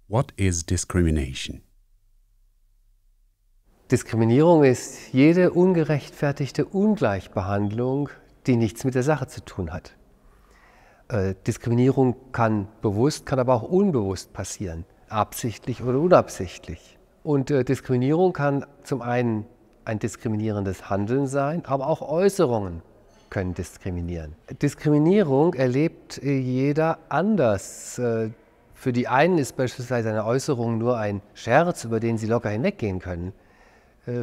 What is discrimination? Diskriminierung ist jede ungerechtfertigte Ungleichbehandlung, die nichts mit der Sache zu tun hat. Diskriminierung kann bewusst, kann aber auch unbewusst passieren, absichtlich oder unabsichtlich. Und Diskriminierung kann zum einen ein diskriminierendes Handeln sein, aber auch Äußerungen können diskriminieren. Diskriminierung erlebt jeder anders. Für die einen ist beispielsweise eine Äußerung nur ein Scherz, über den sie locker hinweggehen können.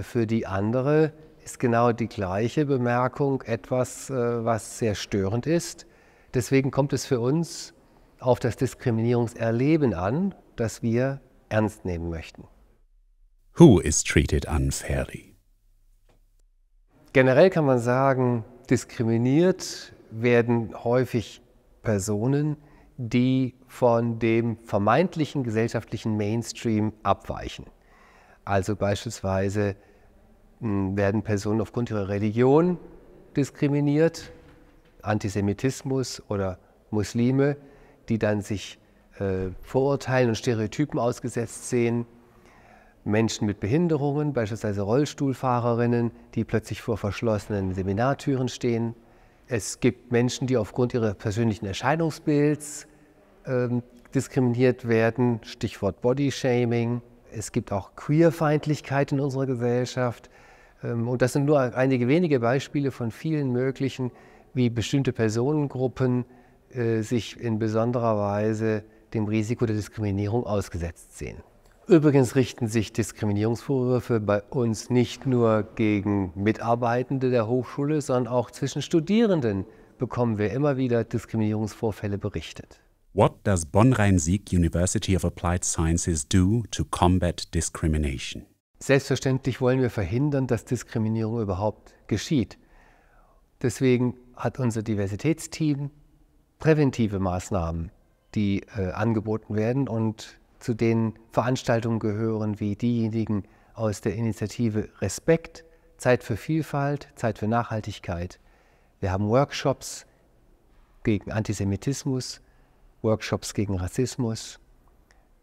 Für die andere ist genau die gleiche Bemerkung etwas, was sehr störend ist. Deswegen kommt es für uns auf das Diskriminierungserleben an, das wir ernst nehmen möchten. Who is treated unfairly? Generell kann man sagen, diskriminiert werden häufig Personen, die von dem vermeintlichen gesellschaftlichen Mainstream abweichen. Also beispielsweise werden Personen aufgrund ihrer Religion diskriminiert, Antisemitismus oder Muslime, die dann sich Vorurteilen und Stereotypen ausgesetzt sehen, Menschen mit Behinderungen, beispielsweise Rollstuhlfahrerinnen, die plötzlich vor verschlossenen Seminartüren stehen. Es gibt Menschen, die aufgrund ihres persönlichen Erscheinungsbilds diskriminiert werden, Stichwort Bodyshaming. Es gibt auch Queerfeindlichkeit in unserer Gesellschaft. Und das sind nur einige wenige Beispiele von vielen möglichen, wie bestimmte Personengruppen sich in besonderer Weise dem Risiko der Diskriminierung ausgesetzt sehen. Übrigens richten sich Diskriminierungsvorwürfe bei uns nicht nur gegen Mitarbeitende der Hochschule, sondern auch zwischen Studierenden bekommen wir immer wieder Diskriminierungsvorfälle berichtet. What does Bonn-Rhein-Sieg University of Applied Sciences do to combat discrimination? Selbstverständlich wollen wir verhindern, dass Diskriminierung überhaupt geschieht. Deswegen hat unser Diversitätsteam präventive Maßnahmen, die angeboten werden und zu den Veranstaltungen gehören wie diejenigen aus der Initiative Respekt, Zeit für Vielfalt, Zeit für Nachhaltigkeit. Wir haben Workshops gegen Antisemitismus, Workshops gegen Rassismus.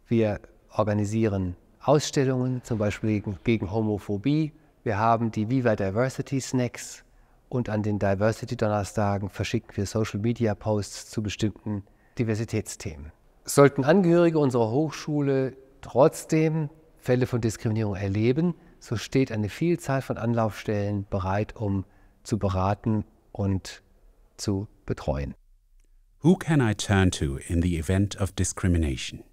Wir organisieren Ausstellungen, zum Beispiel gegen Homophobie. Wir haben die Viva Diversity Snacks und an den Diversity Donnerstagen verschicken wir Social Media Posts zu bestimmten Diversitätsthemen. Sollten Angehörige unserer Hochschule trotzdem Fälle von Diskriminierung erleben, so steht eine Vielzahl von Anlaufstellen bereit, um zu beraten und zu betreuen. Who can I turn to in the event of discrimination?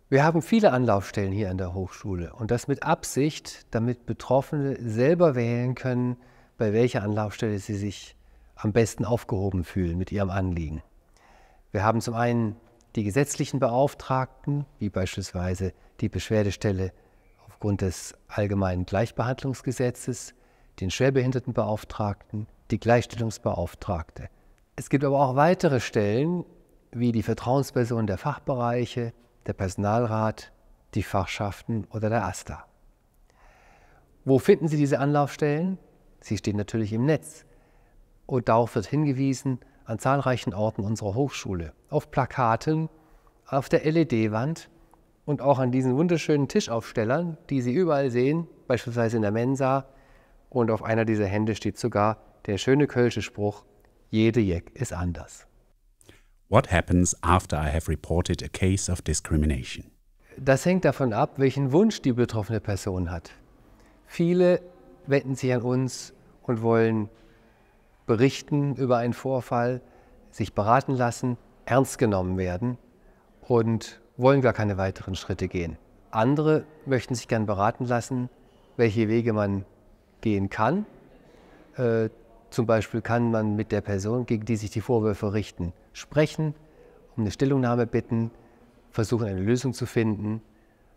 Wir haben viele Anlaufstellen hier an der Hochschule und das mit Absicht, damit Betroffene selber wählen können, bei welcher Anlaufstelle sie sich am besten aufgehoben fühlen mit ihrem Anliegen. Wir haben zum einen die gesetzlichen Beauftragten, wie beispielsweise die Beschwerdestelle aufgrund des Allgemeinen Gleichbehandlungsgesetzes, den Schwerbehindertenbeauftragten, die Gleichstellungsbeauftragte. Es gibt aber auch weitere Stellen, wie die Vertrauenspersonen der Fachbereiche, der Personalrat, die Fachschaften oder der AStA. Wo finden Sie diese Anlaufstellen? Sie stehen natürlich im Netz. Und darauf wird hingewiesen an zahlreichen Orten unserer Hochschule, auf Plakaten, auf der LED-Wand und auch an diesen wunderschönen Tischaufstellern, die Sie überall sehen, beispielsweise in der Mensa. Und auf einer dieser Hände steht sogar der schöne kölsche Spruch: Jede Jeck ist anders. What happens after I have reported a case of discrimination? Das hängt davon ab, welchen Wunsch die betroffene Person hat. Viele wenden sich an uns und wollen berichten über einen Vorfall, sich beraten lassen, ernst genommen werden und wollen gar keine weiteren Schritte gehen. Andere möchten sich gern beraten lassen, welche Wege man gehen kann. Zum Beispiel kann man mit der Person, gegen die sich die Vorwürfe richten, sprechen, um eine Stellungnahme bitten, versuchen eine Lösung zu finden.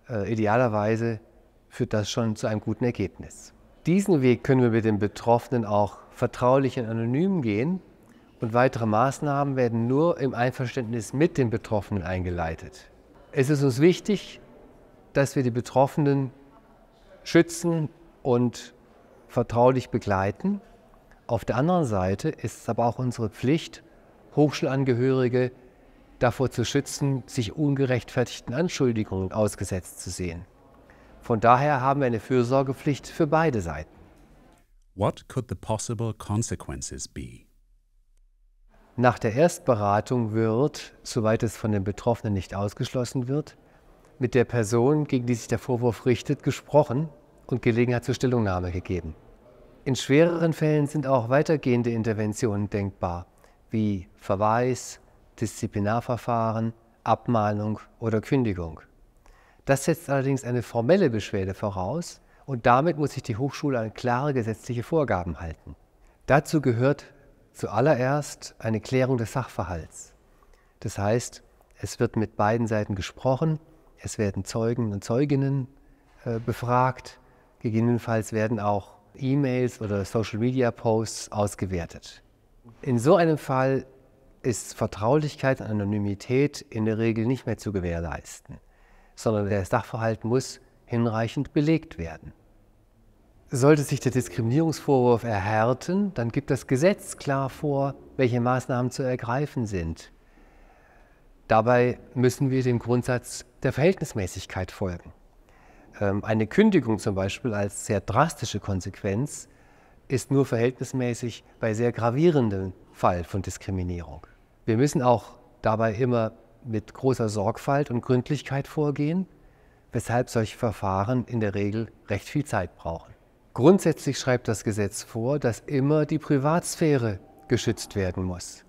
Idealerweise führt das schon zu einem guten Ergebnis. Diesen Weg können wir mit den Betroffenen auch vertraulich und anonym gehen und weitere Maßnahmen werden nur im Einverständnis mit den Betroffenen eingeleitet. Es ist uns wichtig, dass wir die Betroffenen schützen und vertraulich begleiten. Auf der anderen Seite ist es aber auch unsere Pflicht, Hochschulangehörige davor zu schützen, sich ungerechtfertigten Anschuldigungen ausgesetzt zu sehen. Von daher haben wir eine Fürsorgepflicht für beide Seiten. What could the possible consequences be? Nach der Erstberatung wird, soweit es von den Betroffenen nicht ausgeschlossen wird, mit der Person, gegen die sich der Vorwurf richtet, gesprochen und Gelegenheit zur Stellungnahme gegeben. In schwereren Fällen sind auch weitergehende Interventionen denkbar, wie Verweis, Disziplinarverfahren, Abmahnung oder Kündigung. Das setzt allerdings eine formelle Beschwerde voraus und damit muss sich die Hochschule an klare gesetzliche Vorgaben halten. Dazu gehört zuallererst eine Klärung des Sachverhalts. Das heißt, es wird mit beiden Seiten gesprochen, es werden Zeugen und Zeuginnen befragt, gegebenenfalls werden auch E-Mails oder Social-Media-Posts ausgewertet. In so einem Fall ist Vertraulichkeit und Anonymität in der Regel nicht mehr zu gewährleisten, sondern der Sachverhalt muss hinreichend belegt werden. Sollte sich der Diskriminierungsvorwurf erhärten, dann gibt das Gesetz klar vor, welche Maßnahmen zu ergreifen sind. Dabei müssen wir dem Grundsatz der Verhältnismäßigkeit folgen. Eine Kündigung zum Beispiel als sehr drastische Konsequenz ist nur verhältnismäßig bei sehr gravierendem Fall von Diskriminierung. Wir müssen auch dabei immer mit großer Sorgfalt und Gründlichkeit vorgehen, weshalb solche Verfahren in der Regel recht viel Zeit brauchen. Grundsätzlich schreibt das Gesetz vor, dass immer die Privatsphäre geschützt werden muss.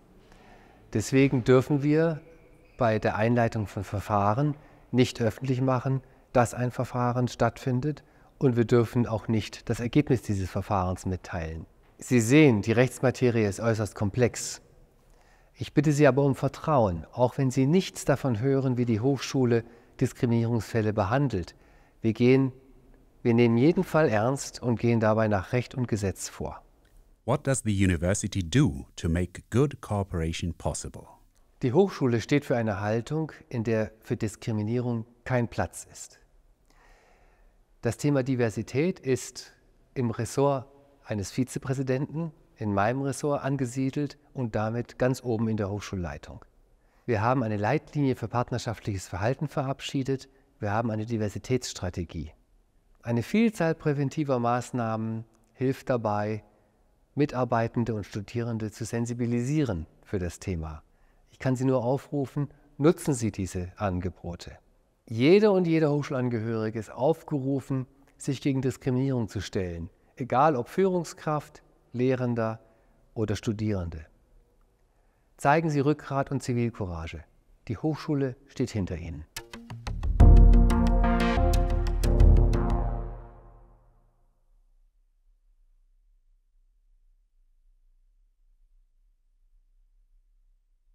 Deswegen dürfen wir bei der Einleitung von Verfahren nicht öffentlich machen, dass ein Verfahren stattfindet, und wir dürfen auch nicht das Ergebnis dieses Verfahrens mitteilen. Sie sehen, die Rechtsmaterie ist äußerst komplex. Ich bitte Sie aber um Vertrauen, auch wenn Sie nichts davon hören, wie die Hochschule Diskriminierungsfälle behandelt. Wir nehmen jeden Fall ernst und gehen dabei nach Recht und Gesetz vor. What does the university do to make good cooperation possible? Die Hochschule steht für eine Haltung, in der für Diskriminierung kein Platz ist. Das Thema Diversität ist im Ressort eines Vizepräsidenten, in meinem Ressort angesiedelt und damit ganz oben in der Hochschulleitung. Wir haben eine Leitlinie für partnerschaftliches Verhalten verabschiedet. Wir haben eine Diversitätsstrategie. Eine Vielzahl präventiver Maßnahmen hilft dabei, Mitarbeitende und Studierende zu sensibilisieren für das Thema. Ich kann Sie nur aufrufen, nutzen Sie diese Angebote. Jede und jeder Hochschulangehörige ist aufgerufen, sich gegen Diskriminierung zu stellen, egal ob Führungskraft, Lehrender oder Studierende. Zeigen Sie Rückgrat und Zivilcourage. Die Hochschule steht hinter Ihnen.